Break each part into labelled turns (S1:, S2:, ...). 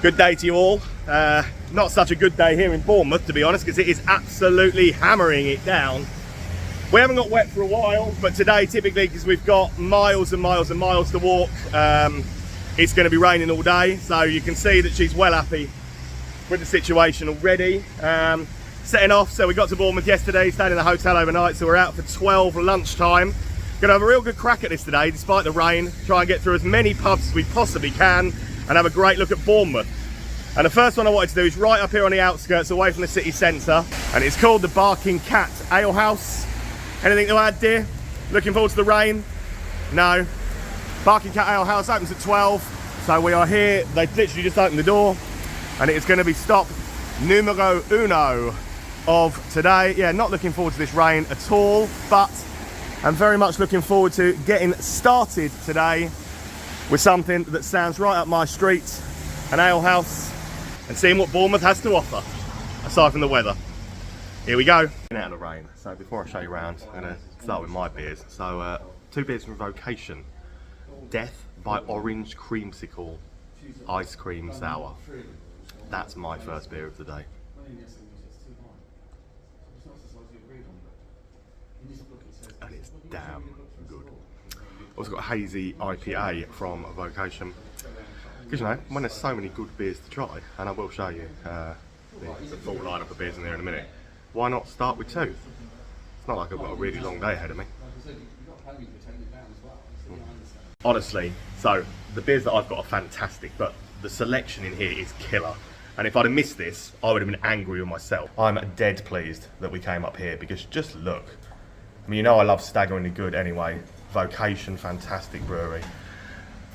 S1: Good day to you all. Not such a good day here in Bournemouth, to be honest, because it is absolutely hammering it down. We haven't got wet for a while, but today, typically, because we've got miles and miles and miles to walk, it's going to be raining all day. So you can see that she's well happy with the situation already. Setting off, so we got to Bournemouth yesterday, stayed in the hotel overnight, so we're out for 12 lunchtime. Gonna have a real good crack at this today, despite the rain. Try and get through as many pubs as we possibly can, and have a great look at Bournemouth. And the first one I wanted to do is right up here on the outskirts, away from the city centre, and it's called the Barking Cat Ale House. Anything to add, dear? Looking forward to the rain? No. Barking Cat Ale House opens at 12, so we are here. They literally just opened the door, and it is going to be stop numero uno of today. Yeah, not looking forward to this rain at all, but I'm very much looking forward to getting started today with something that sounds right up my street, an ale house, and seeing what Bournemouth has to offer, aside from the weather. Here we go. Out of the rain. So before I show you around, I'm going to start with my beers. So 2 beers from Vocation. Death by Orange Creamsicle Ice Cream Sour. That's my first beer of the day. And it's damn good. Also got a hazy IPA from Vocation. Because you know, when there's so many good beers to try, and I will show you the full lineup of beers in there in a minute, why not start with 2? It's not like I've got a really long day ahead of me. Honestly, so the beers that I've got are fantastic, but the selection in here is killer. And if I'd have missed this, I would have been angry with myself. I'm dead pleased that we came up here, because just look. I mean, you know I love staggeringly good anyway. Vocation, fantastic brewery.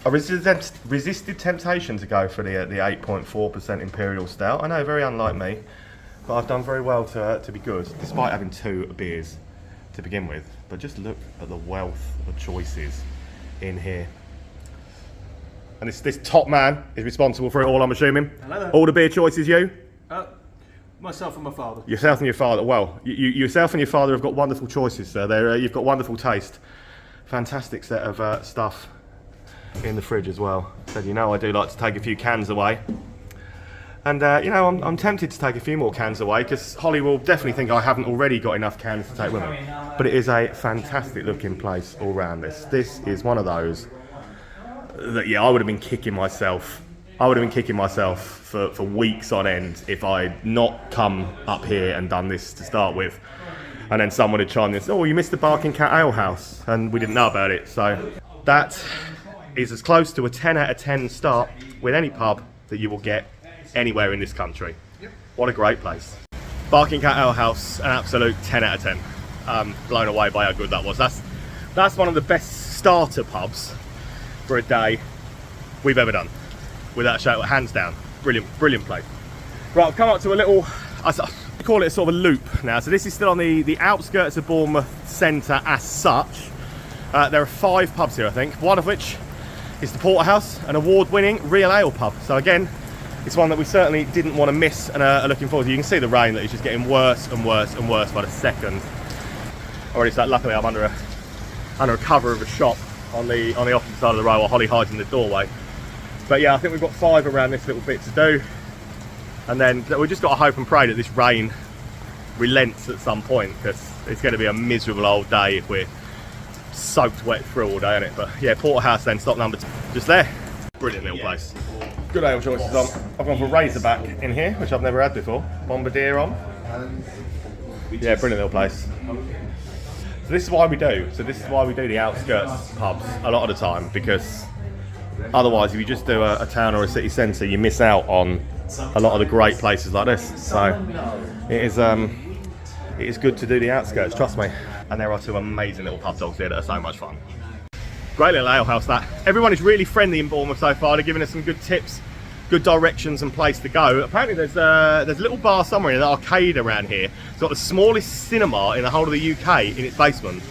S1: I resisted temptation to go for the 8.4% Imperial Stout. I know, very unlike me, but I've done very well to be good, despite having 2 beers to begin with. But just look at the wealth of choices in here. And this top man is responsible for it all, I'm assuming.
S2: Hello there.
S1: All the beer choices, you?
S2: Myself and my father.
S1: Yourself and your father. Well, yourself and your father have got wonderful choices, sir. You've got wonderful taste. Fantastic set of stuff in the fridge as well. Said, you know, I do like to take a few cans away. And, you know, I'm tempted to take a few more cans away, because Holly will definitely think I haven't already got enough cans to take with me. But it is a fantastic looking place all round this. This is one of those that, yeah, I would have been kicking myself. I would have been kicking myself for weeks on end if I'd not come up here and done this to start with. And then someone had chimed in, oh, you missed the Barking Cat Ale House, and we didn't know about it. So that is as close to a 10 out of 10 start with any pub that you will get anywhere in this country. Yep. What a great place. Barking Cat Ale House, an absolute 10 out of 10. Blown away by how good that was. That's one of the best starter pubs for a day we've ever done. Without a shadow, hands down. Brilliant, brilliant place. Right, I've come up to a little, I call it a sort of a loop now. So this is still on the outskirts of Bournemouth Centre as such. There are 5 pubs here, I think. One of which is the Porterhouse, an award-winning real ale pub. So again, it's one that we certainly didn't want to miss and are looking forward to. You can see the rain that is just getting worse and worse and worse by the second. Already, so luckily I'm under a cover of a shop on the opposite side of the road while Holly hides in the doorway. But yeah, I think we've got 5 around this little bit to do. And then we've just got to hope and pray that this rain relents at some point, because it's going to be a miserable old day if we're soaked wet through all day, isn't it? But yeah, Porterhouse then, stop number 2. Just there. Brilliant little place. Good ale choices on. I've gone for Razorback in here, which I've never had before. Bombardier on. Yeah, brilliant little place. So this is why we do. So this is why we do the outskirts pubs a lot of the time, because otherwise, if you just do a town or a city centre, you miss out on a lot of the great places like this. So it is good to do the outskirts, trust me. And there are 2 amazing little pub dogs here that are so much fun. Great little ale house that. Everyone is really friendly in Bournemouth so far. They're giving us some good tips, good directions and place to go. Apparently there's a little bar somewhere in an arcade around here. It's got the smallest cinema in the whole of the UK in its basement.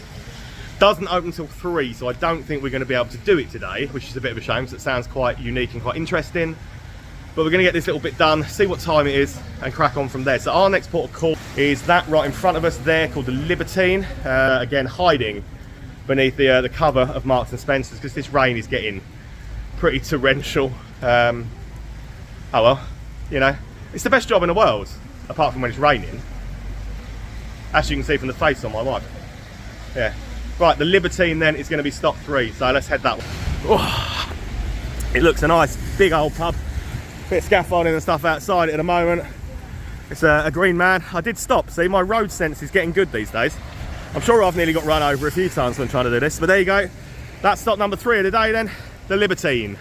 S1: Doesn't open till 3, so I don't think we're going to be able to do it today, which is a bit of a shame, because it sounds quite unique and quite interesting. But we're going to get this little bit done, see what time it is, and crack on from there. So our next port of call is that right in front of us there, called the Libertine. Again, hiding beneath the cover of Marks and Spencer's, because this rain is getting pretty torrential. Oh well, you know, it's the best job in the world, apart from when it's raining. As you can see from the face on my wife. Yeah. Right, the Libertine then is going to be stop 3, so let's head that way. Oh, it looks a nice big old pub. Bit of scaffolding and stuff outside it at the moment. It's a green man. I did stop, see, my road sense is getting good these days. I'm sure I've nearly got run over a few times when trying to do this, but there you go. That's stop number 3 of the day then, the Libertine.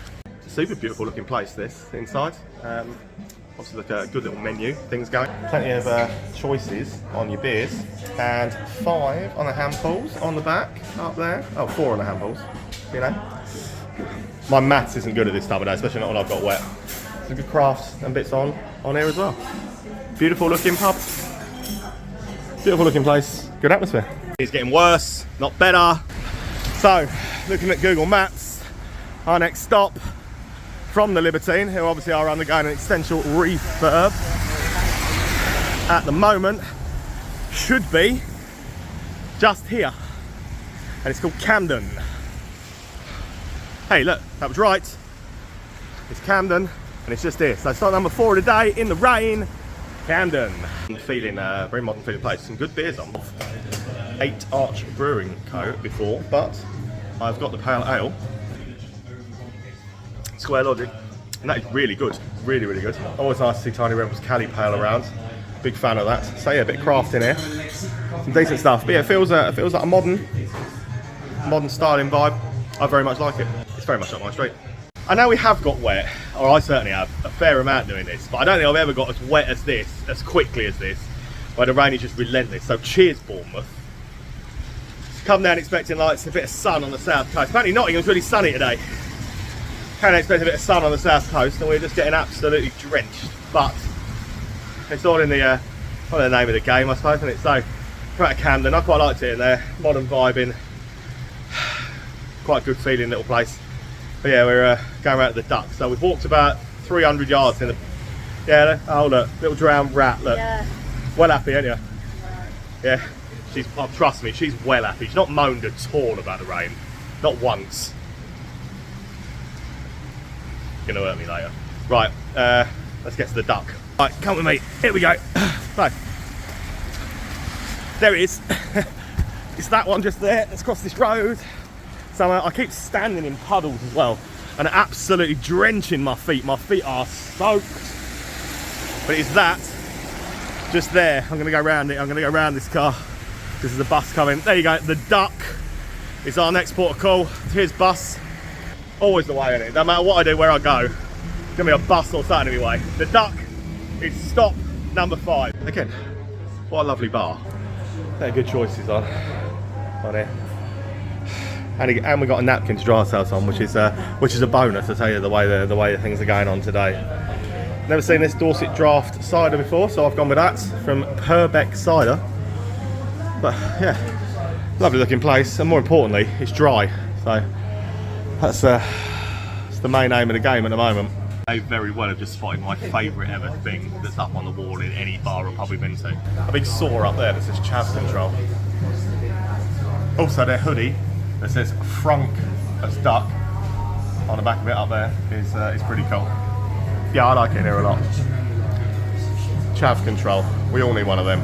S1: Super beautiful looking place this, inside. Obviously like a good little menu, things going. Plenty of choices on your beers, and 5 on the handfuls on the back, up there. Oh, 4 on the handfuls, you know. My maths isn't good at this time of day, especially not when I've got wet. Some good crafts and bits on here as well. Beautiful looking pub. Beautiful looking place, good atmosphere. It's getting worse, not better. So, looking at Google Maps, our next stop from the Libertine, who obviously are undergoing an extensive refurb at the moment, should be just here. And it's called Camden. Hey, look, that was right. It's Camden, and it's just here. So start number 4 of the day, in the rain, Camden. I'm feeling very modern feeling place. Some good beers on. 8 Arch Brewing Co. before, but I've got the pale ale. Square Logic, and that is really good, really, really good. Always nice to see Tiny Rebels Cali Pale around. Big fan of that. So yeah, a bit of craft in here, some decent stuff. But yeah, it feels like a modern styling vibe. I very much like it. It's very much up my street. I know we have got wet, or I certainly have, a fair amount doing this, but I don't think I've ever got as wet as this, as quickly as this, where the rain is just relentless. So cheers, Bournemouth. Come down expecting like a bit of sun on the south coast. Apparently Nottingham's really sunny today. Can expect a bit of sun on the south coast, and we're just getting absolutely drenched. But it's all in the name of the game, I suppose, isn't it? So, we're at Camden. I quite liked it in there. Modern vibing, quite a good feeling little place. But yeah, we're going around to the Duck. So we've walked about 300 yards in the. Yeah, oh look, little drowned rat. Look, yeah. Well happy, ain't you? Yeah, she's. Trust me, she's well happy. She's not moaned at all about the rain, not once. Gonna hurt me later. Right, let's get to the Duck. Right, come with me. Here we go. So, there it is. It's that one just there. Let's cross this road. So I keep standing in puddles as well, and absolutely drenching my feet. My feet are soaked. But it's that just there. I'm gonna go around it. I'm gonna go around this car. This is a bus coming. There you go. The Duck is our next port of call. Here's bus. Always the way, isn't it? No matter what I do, where I go, give me a bus or something anyway. The Duck is stop number 5. Again, what a lovely bar. There are good choices on here. And we got a napkin to dry ourselves on, which is a bonus. I tell you, the way things are going on today. Never seen this Dorset draft cider before, so I've gone with that from Purbeck Cider. But yeah, lovely looking place, and more importantly, it's dry. So. That's the main aim of the game at the moment. They very well have just spotted my favourite ever thing that's up on the wall in any bar or pub we've been to. A big saw up there that says Chav Control. Also their hoodie that says Frunk as Duck on the back of it up there is pretty cool. Yeah, I like it here a lot. Chav Control, we all need one of them.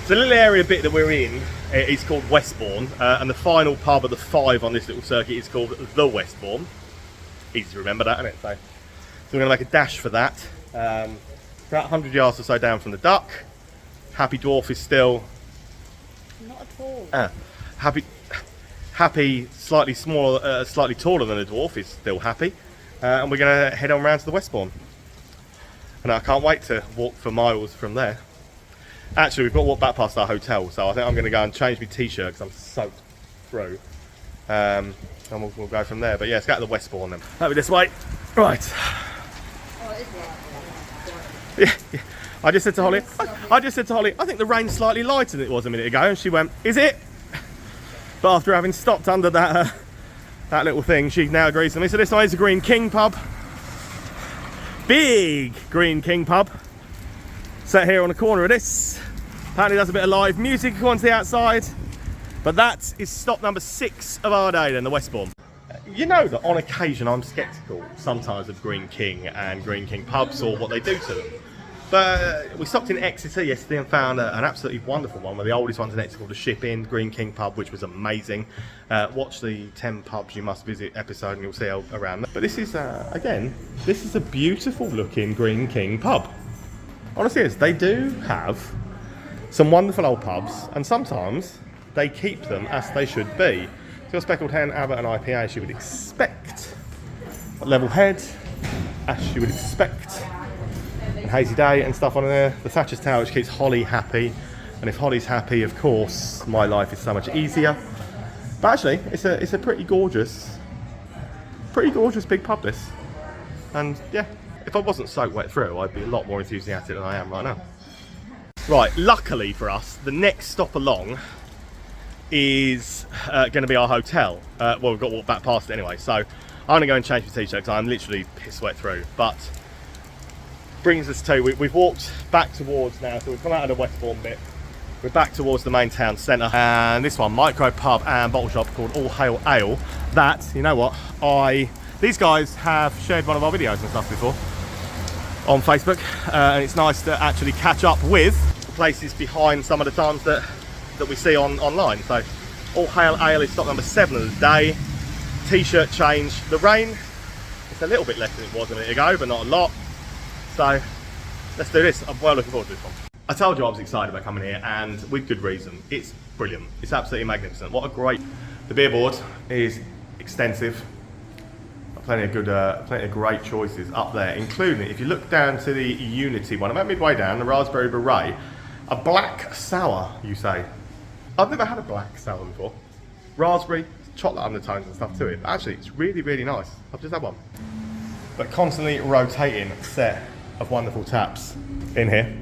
S1: The little area bit that we're in is called Westbourne, and the final pub of the 5 on this little circuit is called the Westbourne. Easy to remember that, isn't it? So we're going to make a dash for that. About 100 yards or so down from the Duck. Happy Dwarf is still...
S3: Not at all.
S1: Happy, slightly smaller, slightly taller than a dwarf is still happy. And we're going to head on round to the Westbourne. And I can't wait to walk for miles from there. Actually, we've got to walk back past our hotel, so I think I'm going to go and change my t-shirt because I'm soaked through. And we'll go from there. But yeah, let's go to the Westbourne then. That'll be this way. Right.
S3: Oh, it is right.
S1: Yeah. I just said to Holly, I think the rain's slightly lighter than it was a minute ago. And she went, is it? But after having stopped under that little thing, she now agrees with me. So this one is the Green King pub. Big Green King pub. Set here on the corner of this. Apparently does a bit of live music onto the outside. But that is stop number 6 of our day then, the Westbourne. you know that on occasion I'm sceptical sometimes of Greene King and Greene King pubs or what they do to them. But we stopped in Exeter yesterday and found an absolutely wonderful one, one of the oldest ones in Exeter, called the Ship Inn Greene King pub, which was amazing. Watch the 10 pubs you must visit episode and you'll see around that. But this is, again, this is a beautiful looking Greene King pub. Honestly, they do have some wonderful old pubs, and sometimes they keep them as they should be. So your Speckled Hen, Abbott and IPA, as you would expect. Level Head, as you would expect. And Hazy Day and stuff on there. The Thatcher's Tower, which keeps Holly happy. And if Holly's happy, of course, my life is so much easier. But actually, it's a pretty gorgeous big pub, this. And yeah, if I wasn't soaked wet through, I'd be a lot more enthusiastic than I am right now. Right, luckily for us, the next stop along is going to be our hotel. Well, we've got to walk back past it anyway, so I'm going to go and change my t-shirt because I'm literally piss wet through. But brings us to, we've walked back towards now, so we've come out of the Westbourne bit. We're back towards the main town centre, and this one, micro pub and bottle shop called All Hail Ale. That, you know what, these guys have shared one of our videos and stuff before on Facebook, and it's nice to actually catch up with the places behind some of the times that we see online. So All Hail Ale is stop number 7 of the day. T-shirt change. The rain, it's a little bit less than it was a minute ago, but not a lot. So let's do this. I'm well looking forward to this one. I told you I was excited about coming here, and with good reason. It's brilliant. It's absolutely magnificent. What a great... The beer board is extensive. Plenty of great choices up there, including, if you look down to the Unity one, about midway down, the Raspberry Beret, a black sour, you say. I've never had a black sour before. Raspberry, chocolate undertones and stuff to it. Actually, it's really, really nice. I've just had one. But constantly rotating set of wonderful taps in here.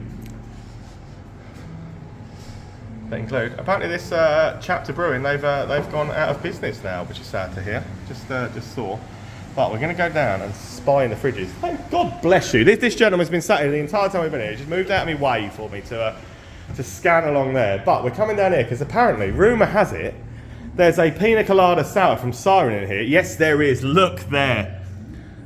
S1: They include, apparently this Chapter Brewing, they've gone out of business now, which is sad to hear. Just saw. But we're going to go down and spy in the fridges. Thank God bless you. This gentleman's been sat here the entire time we've been here. He just moved out of my way for me to scan along there. But we're coming down here because apparently, rumour has it, there's a pina colada sour from Siren in here. Yes, there is. Look there.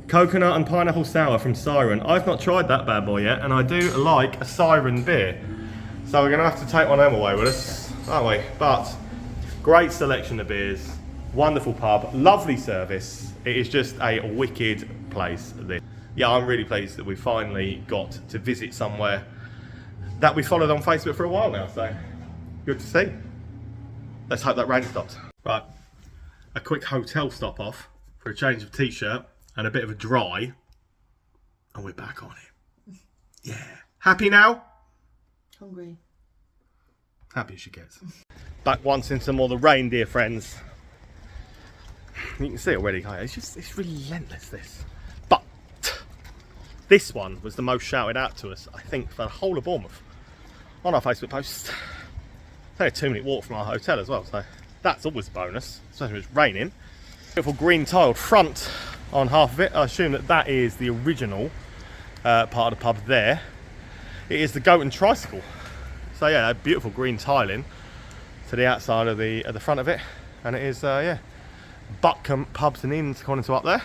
S1: Coconut and pineapple sour from Siren. I've not tried that bad boy yet, and I do like a Siren beer. So we're going to have to take one of them away with us, aren't we? But great selection of beers. Wonderful pub. Lovely service. It is just a wicked place. Yeah, I'm really pleased that we finally got to visit somewhere that we followed on Facebook for a while now, so good to see. Let's hope that rain stops. Right, a quick hotel stop off for a change of t-shirt and a bit of a dry, and we're back on it. Yeah. Happy now?
S3: Hungry.
S1: Happy as she gets. Back once into more of the rain, dear friends. You can see it already, guys. It's relentless, this. But this one was the most shouted out to us, I think, for the whole of Bournemouth on our Facebook post. It's only a 2-minute walk from our hotel as well, so that's always a bonus, especially when it's raining. Beautiful green tiled front on half of it. I assume that is the original part of the pub there. It is the Goat and Tricycle. So yeah, a beautiful green tiling to the outside of the front of it, and it is yeah. Buckham Pubs and Inns, according to up there.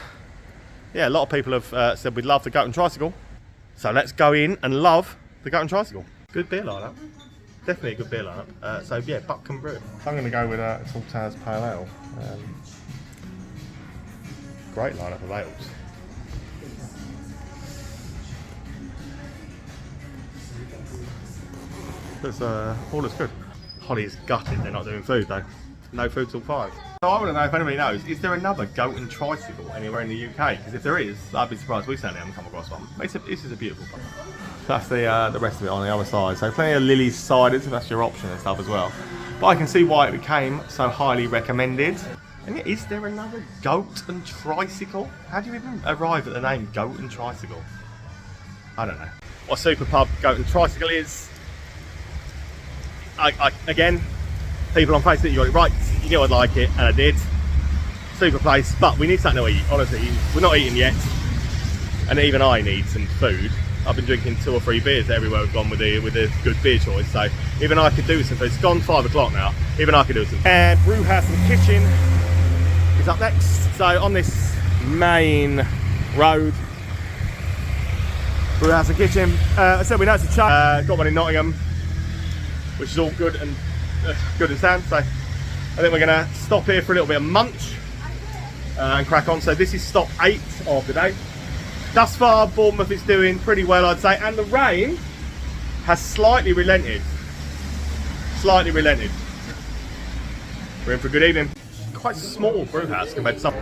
S1: Yeah, a lot of people have said we'd love the Goat and Tricycle. So let's go in and love the Goat and Tricycle. Good beer lineup. Definitely a good beer lineup. So yeah, Buckham Brew. I'm going to go with Saltaz Pale Ale. Great lineup of ales. That's all is good. Holly is gutted they're not doing food though. No food till 5. So I want to know if anybody knows, is there another Goat and Tricycle anywhere in the UK? Because if there is, I'd be surprised we certainly haven't come across one. This is a beautiful pub. That's the rest of it on the other side. So plenty of Lily's ciders, if that's your option and stuff as well. But I can see why it became so highly recommended. And yeah, is there another Goat and Tricycle? How do you even arrive at the name Goat and Tricycle? I don't know. What a super pub Goat and Tricycle is. Again, people on Facebook, you got it right. You knew I'd like it, and I did. Super place, but we need something to eat. Honestly, we're not eating yet, and even I need some food. I've been drinking 2 or 3 beers everywhere we've gone with a good beer choice. So even I could do some food. It's gone 5 o'clock now. Even I could do some. And brew house and kitchen is up next. So on this main road, Brewhouse and Kitchen. So we know it's a chain. Got one in Nottingham, which is all good and sound. So I think we're going to stop here for a little bit of munch and crack on. So this is stop 8 of the day. Thus far, Bournemouth is doing pretty well, I'd say, and the rain has slightly relented. Slightly relented. We're in for a good evening. Quite a small brewhouse compared to some.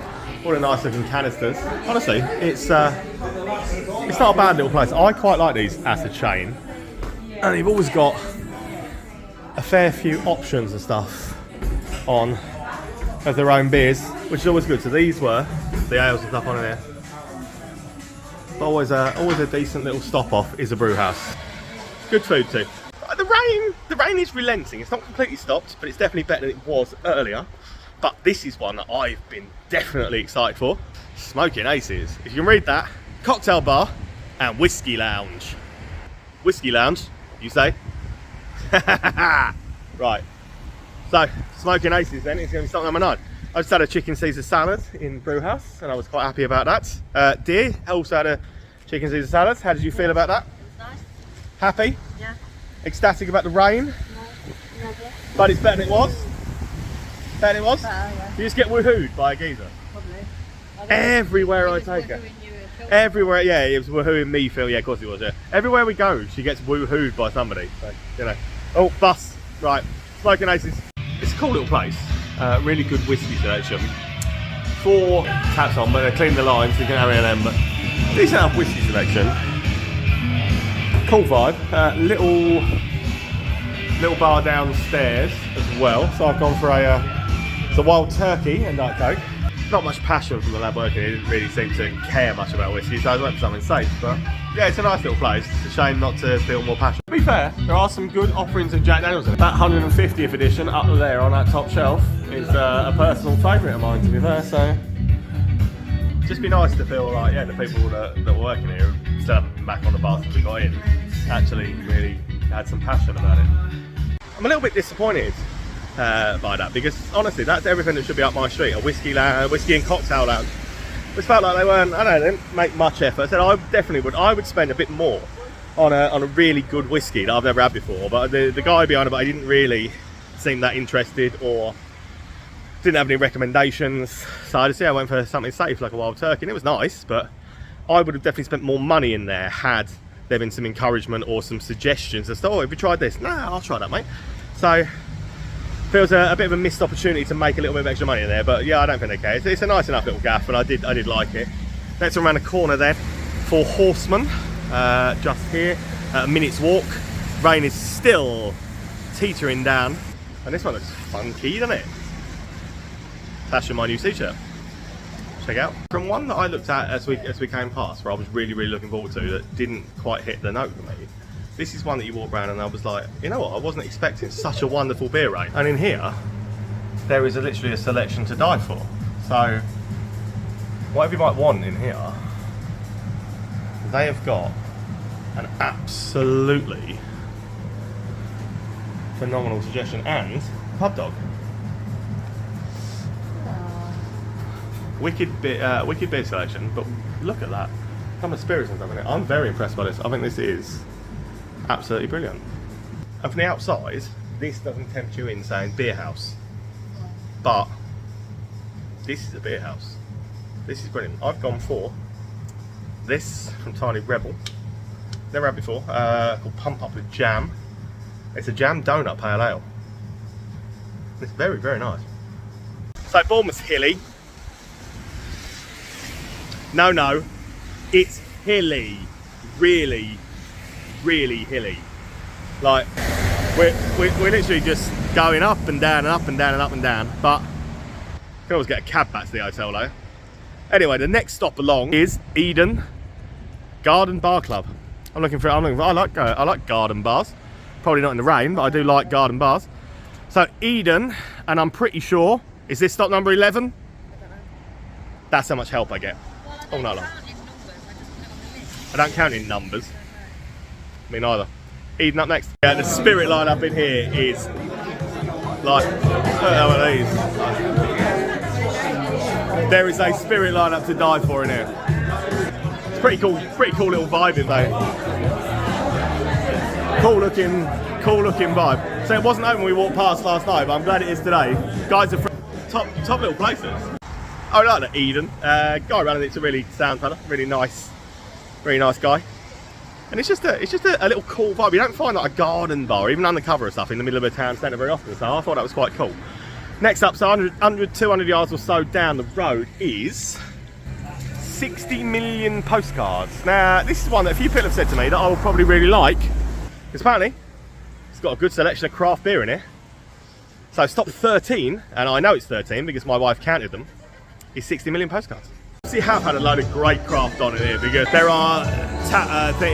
S1: All the nice looking canisters. Honestly, it's not a bad little place. I quite like these as a chain, and they've always got a fair few options and stuff on of their own beers, which is always good. So these were the ales and stuff on there. But always a decent little stop off is a brew house. Good food too. The rain is relenting. It's not completely stopped, but it's definitely better than it was earlier. But this is one that I've been definitely excited for. Smoking Aces. If you can read that, cocktail bar and whiskey lounge. Whiskey lounge, you say? Right. So, Smoking Aces then is going to be stop number 9. I just had a chicken Caesar salad in Brewhouse, and I was quite happy about that. Dear also had a chicken Caesar salad. How did you feel about that?
S3: Nice.
S1: Happy?
S3: Yeah.
S1: Ecstatic about the rain?
S3: No. Never.
S1: But it's better than it was? Better than it was?
S3: Better, yeah.
S1: You just get woohooed by a geezer.
S3: Probably.
S1: Everywhere I take her. Everywhere, yeah, it was woohooing me, Phil. Yeah, of course it was, yeah. Everywhere we go, she gets woohooed by somebody. So, you know. Oh, bus. Right. Smoking Aces. It's a cool little place. Really good whiskey selection. 4 taps on, but they clean the lines, so you can have any of them. But decent enough whiskey selection. Cool vibe. Little bar downstairs as well. So I've gone for a wild turkey and Diet Coke. Not much passion from the lad working here. He didn't really seem to care much about whiskey, so I went for something safe. But yeah, it's a nice little place. It's a shame not to feel more passion. To be fair, there are some good offerings of Jack Daniels in it. That 150th edition up there on that top shelf is a personal favourite of mine, to be fair. So just be nice to feel like, yeah, the people that were working here, instead of back on the bus that we got in, actually really had some passion about it. I'm a little bit disappointed by that, because honestly that's everything that should be up my street. A whiskey and cocktail lounge, which felt like they didn't make much effort. I said I would spend a bit more on a really good whiskey that I've never had before, but the guy behind it, he didn't really seem that interested or didn't have any recommendations. So I went for something safe like a wild turkey, and it was nice, but I would have definitely spent more money in there had there been some encouragement or some suggestions as to, oh, have you tried this? No, I'll try that, mate. So feels a bit of a missed opportunity to make a little bit of extra money in there, but yeah, I don't think they care. It's a nice enough little gaff, and I did like it. Let's around the corner then for Horseman, just here, a minute's walk. Rain is still teetering down, and this one looks funky, doesn't it? Flashing my new t-shirt. Check out. From one that I looked at as we came past, where I was really looking forward to, that didn't quite hit the note for me. This is one that you walk around and I was like, you know what, I wasn't expecting such a wonderful beer range. And in here, there is literally a selection to die for. So, whatever you might want in here, they have got an absolutely phenomenal suggestion, and pub dog. Wicked beer selection, but look at that. Some of the spirits and stuff in it. I'm very impressed by this. I think this is absolutely brilliant. And from the outside, this doesn't tempt you in saying beer house, but this is a beer house. This is brilliant. I've gone for this from Tiny Rebel. Never had before. Called Pump Up with Jam. It's a jam donut pale ale. It's very nice. So Bournemouth's hilly. No, it's hilly. Really hilly. Like we're literally just going up and down and up and down and up and down. But you can always get a cab back to the hotel though. Anyway, the next stop along is Eden Garden Bar Club. I like garden bars. Probably not in the rain, but I do like garden bars. So Eden, and I'm pretty sure, is this stop number 11?
S3: I don't know.
S1: That's how much help I get.
S3: Well,
S1: No.
S3: I just put it on the list.
S1: I don't count in numbers. Me neither. Eden up next. Yeah, the spirit line up in here is like, look at these. There is a spirit lineup to die for in here. It's pretty cool little vibe in there. Cool looking vibe. So it wasn't open when we walked past last night, but I'm glad it is today. Guys are top little places. I like the Eden. Guy running it's a really sound fella, really nice guy. And it's just a little cool vibe. You don't find like a garden bar, even undercover and stuff, in the middle of a town centre very often. So I thought that was quite cool. Next up, so 200 yards or so down the road is 60 million postcards. Now, this is one that a few people have said to me that I will probably really like, because apparently it's got a good selection of craft beer in it. So stop 13, and I know it's 13 because my wife counted them, is 60 million postcards. We have had a load of great craft on in here, because there are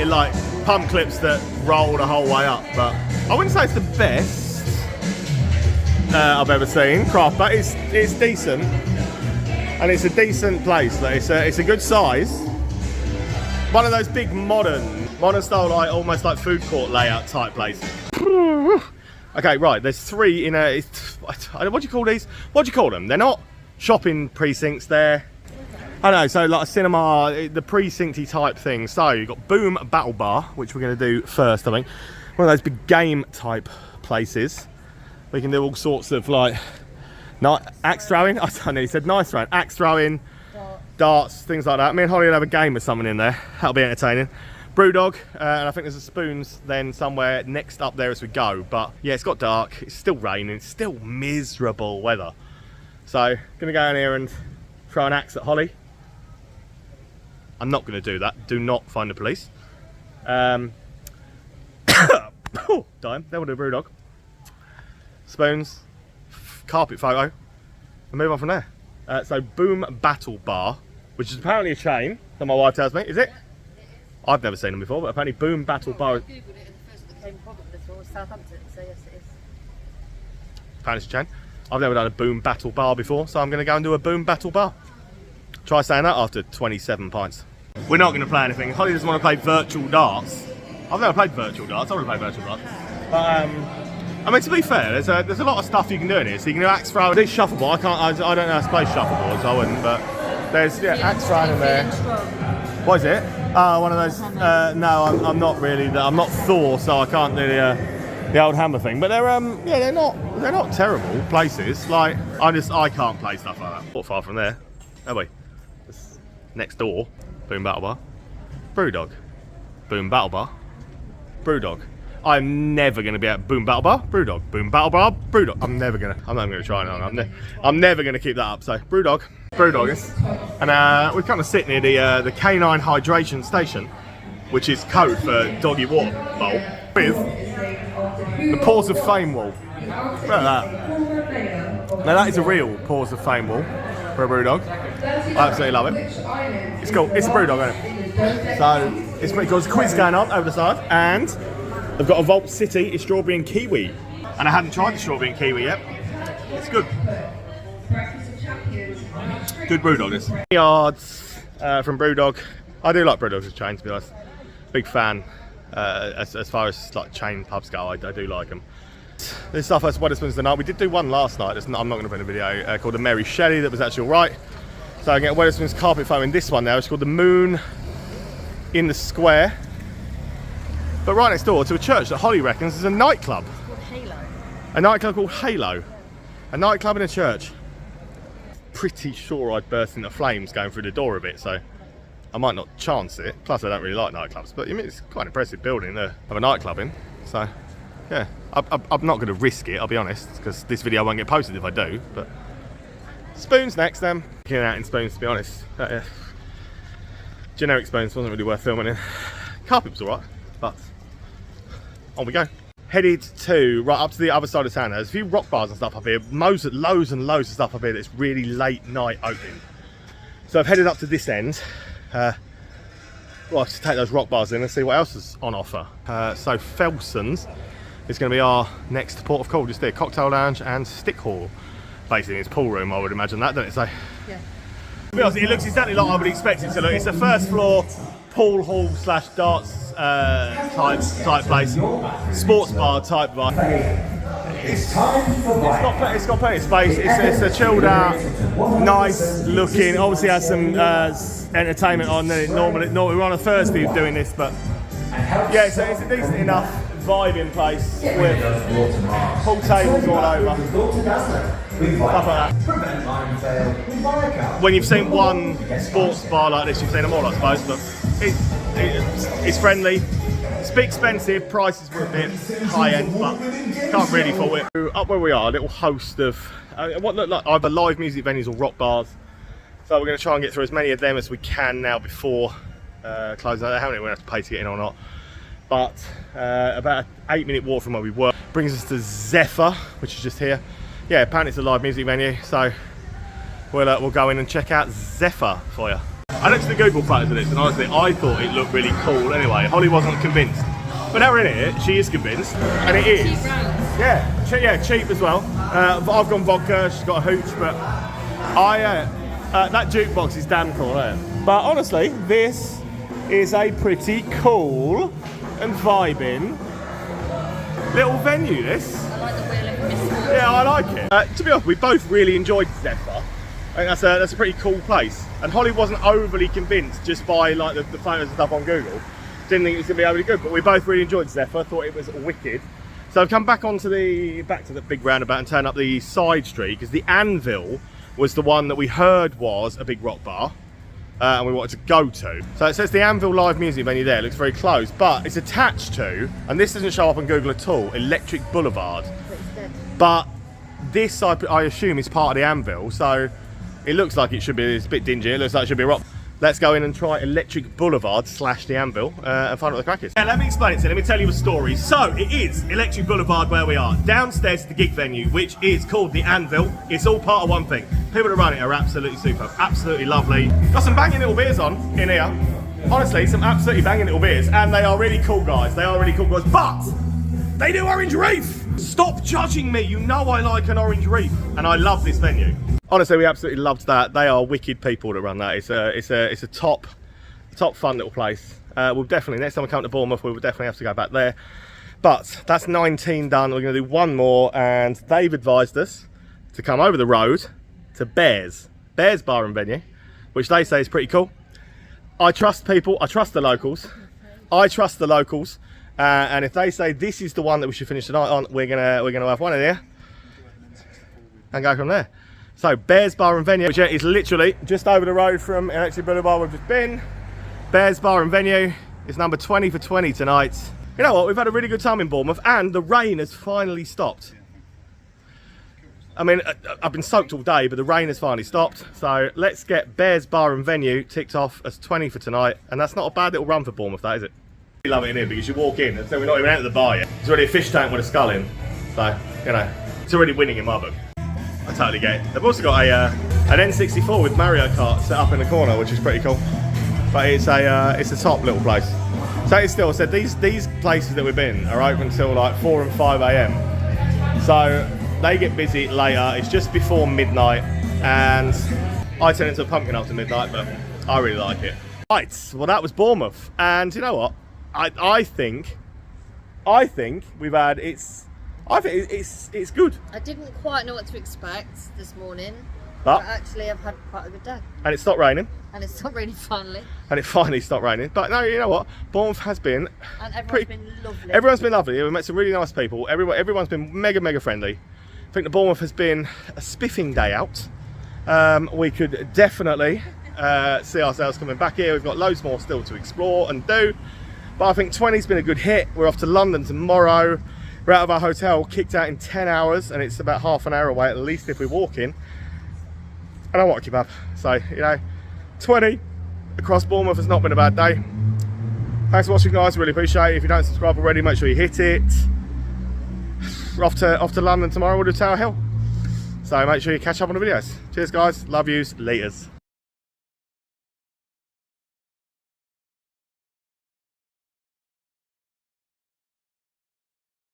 S1: like pump clips that roll the whole way up, but I wouldn't say it's the best I've ever seen craft, but it's decent, and it's a decent place. Like, it's a good size. One of those big modern style, like almost like food court layout type places. Okay, right. There's three in a. What do you call these? What do you call them? They're not shopping precincts. They're, I don't know. So like a cinema, the precincty type thing. So you've got Boom Battle Bar, which we're going to do first. I think one of those big game type places. We can do all sorts of like axe throwing. I don't know. He said nice throwing, axe throwing, darts, things like that. Me and Holly will have a game with someone in there. That'll be entertaining. Brewdog, and I think there's a spoons then somewhere next up there as we go. But yeah, it's got dark. It's still raining. It's still miserable weather. So gonna go in here and throw an axe at Holly. I'm not gonna do that. Do not find the police. Oh, dying. Then we'll do Brewdog. Spoons, carpet photo, and move on from there. So Boom Battle Bar, which is apparently a chain, that my wife tells me. Is it? I've never seen them before, but apparently Boom Battle Bar.
S3: I googled it, and the first that came up was Southampton, so yes it is.
S1: Apparently it's a chain. I've never done a Boom Battle Bar before, so I'm going to go and do a Boom Battle Bar. Try saying that after 27 pints. We're not going to play anything. Holly doesn't want to play virtual darts. I've never played virtual darts. I want to play virtual darts. But I mean, to be fair, there's a lot of stuff you can do in here. So you can do axe throw. There's shuffleboard. I don't know how to play shuffleboard, so I wouldn't. But there's axe throwing in there. What is it? One of those. No, I'm not really. I'm not Thor, so I can't do the old hammer thing. But they're not terrible places. Like I can't play stuff like that. Not far from there, are we? It's next door. Boom Battle Bar. Brewdog. Boom Battle Bar. Brewdog. I'm never going to be at Boom Battle Bar, Brewdog, Boom Battle Bar, Brewdog. I'm not going to try it. I'm never going to keep that up. So Brewdog, and we kind of sit near the canine hydration station, which is code for doggy water bowl, with the Paws of Fame wall. Look at that. Now that is a real Paws of Fame wall for a Brewdog. I absolutely love it. It's cool. It's a Brewdog, isn't it? So it's pretty cool. There's a quiz going on over the side, and they've got a Vault City, it's strawberry and kiwi. And I hadn't tried the strawberry and kiwi yet. It's good. Good Brewdog, this. Yards from Brewdog. I do like Brewdog as a chain, to be honest. Big fan. As far as like chain pubs go, I do like them. This stuff as Wetherspoons tonight. We did do one last night. I'm not going to put in a video called the Mary Shelley that was actually alright. So I get Wetherspoons carpet foam in this one now. It's called the Moon in the Square. But right next door to a church that Holly reckons is a nightclub.
S3: It's called Halo.
S1: A nightclub called Halo. A nightclub in a church. Pretty sure I'd burst into flames going through the door a bit, so I might not chance it. Plus I don't really like nightclubs, but I mean, it's quite an impressive building to have a nightclub in. So yeah, I'm not going to risk it, I'll be honest, because this video won't get posted if I do. But Spoons next then. Getting out in Spoons, to be honest. Generic Spoons wasn't really worth filming in. Carpet was alright, but on we go. Headed to right up to the other side of town. There's a few rock bars and stuff up here. Loads and loads of stuff up here that's really late night open. So I've headed up to this end. To take those rock bars in and see what else is on offer. So Felson's is going to be our next port of call. Just there, cocktail lounge and stick hall. Basically, it's pool room. I would imagine that, doesn't it? So
S3: Yeah.
S1: to be honest, it looks exactly like I would expect it to look. It's a first floor pool hall / darts type place, sports bar type vibe.
S4: It's time for
S1: It's got plenty of space. It's a chilled out, nice looking. Obviously has some entertainment on it. Normally we're on a Thursday doing this, but yeah, so it's a decent enough vibing place with pool tables all over. Stuff like that. When you've seen one sports bar like this, you've seen them all, I suppose. But it's friendly. It's a bit expensive. Prices were a bit high end, but can't really fault it. Up where we are, a little host of what look like either live music venues or rock bars. So we're going to try and get through as many of them as we can now before closing. I haven't even have to pay to get in or not. But about an 8-minute walk from where we were brings us to Zephyr, which is just here. Yeah, apparently it's a live music venue, so we'll go in and check out Zephyr for you. I looked at the Google photos of this, and honestly, I thought it looked really cool. Anyway, Holly wasn't convinced, but now we're in it. She is convinced, and it is. Yeah, cheap as well. I've gone vodka. She's got a hooch, but that jukebox is damn cool. But honestly, this is a pretty cool and vibing little venue. This.
S3: I like the wheel of Miss.
S1: Yeah, I like it. To be honest, we both really enjoyed Zephyr. I think that's a pretty cool place. And Holly wasn't overly convinced just by like the photos and stuff on Google. Didn't think it was gonna be overly good, but we both really enjoyed Zephyr. Thought it was wicked. So I've come back to the big roundabout and turned up the side street because the Anvil was the one that we heard was a big rock bar. And we wanted to go to. So it says the Anvil live music venue there. It looks very close, but it's attached to, and this doesn't show up on Google at all, Electric Boulevard. But this, I assume, is part of the Anvil, so it looks like it should be. It's a bit dingy. It looks like it should be a rock. Let's go in and try Electric Boulevard / the Anvil and find out what the crack is. Yeah, let me explain it to you. Let me tell you a story. So it is Electric Boulevard where we are. Downstairs the gig venue, which is called the Anvil. It's all part of one thing. People that run it are absolutely super, absolutely lovely. Got some banging little beers on in here. Honestly, some absolutely banging little beers, and they are really cool guys. They are really cool guys, but they do Orange Reef. Stop judging me. You know I like an Orange Reef, and I love this venue. Honestly, we absolutely loved that. They are wicked people that run that. It's a top fun little place. We'll definitely, next time we come to Bournemouth, we will definitely have to go back there. But that's 19 done. We're going to do one more, and they've advised us to come over the road to Bears Bar and Venue, which they say is pretty cool. I trust people. I trust the locals. And if they say this is the one that we should finish tonight on, we're gonna have one in here and go from there. So Bears Bar and Venue, which is literally just over the road from Electric Boulevard we've just been. Bears Bar and Venue is number 20 for 20 tonight. You know what? We've had a really good time in Bournemouth, and the rain has finally stopped. I mean, I've been soaked all day, but the rain has finally stopped. So let's get Bears Bar and Venue ticked off as 20 for tonight, and that's not a bad little run for Bournemouth, that is it? I love it in here because you walk in and so we're not even out of the bar yet. It's already a fish tank with a skull in, so you know it's already winning in my book. I totally get it. They've also got an N64 with Mario Kart set up in the corner, which is pretty cool. But it's a top little place. So it's still, I said these places that we've been are open until like 4 and 5 a.m. So they get busy later. It's just before midnight, and I turn into a pumpkin after midnight, but I really like it. Right, well that was Bournemouth, and you know what? I think we've had I think it's good.
S3: I didn't quite know what to expect this morning,
S1: but
S3: actually I've had quite a good day.
S1: And it stopped raining.
S3: And it's stopped raining finally.
S1: And it finally stopped raining. But no, you know what? Bournemouth has been...
S3: And everyone's been lovely.
S1: Everyone's been lovely. We've met some really nice people. Everyone's been mega friendly. I think the Bournemouth has been a spiffing day out. We could definitely see ourselves coming back here. We've got loads more still to explore and do. But I think 20's been a good hit. We're off to London tomorrow. We're out of our hotel, kicked out in 10 hours, and it's about half an hour away at least if we're walking. And I want to keep up. So, you know, 20 across Bournemouth has not been a bad day. Thanks for watching, guys. Really appreciate it. If you don't subscribe already, make sure you hit it. We're off to London tomorrow. We'll do Tower Hill. So make sure you catch up on the videos. Cheers, guys. Love yous. Laters.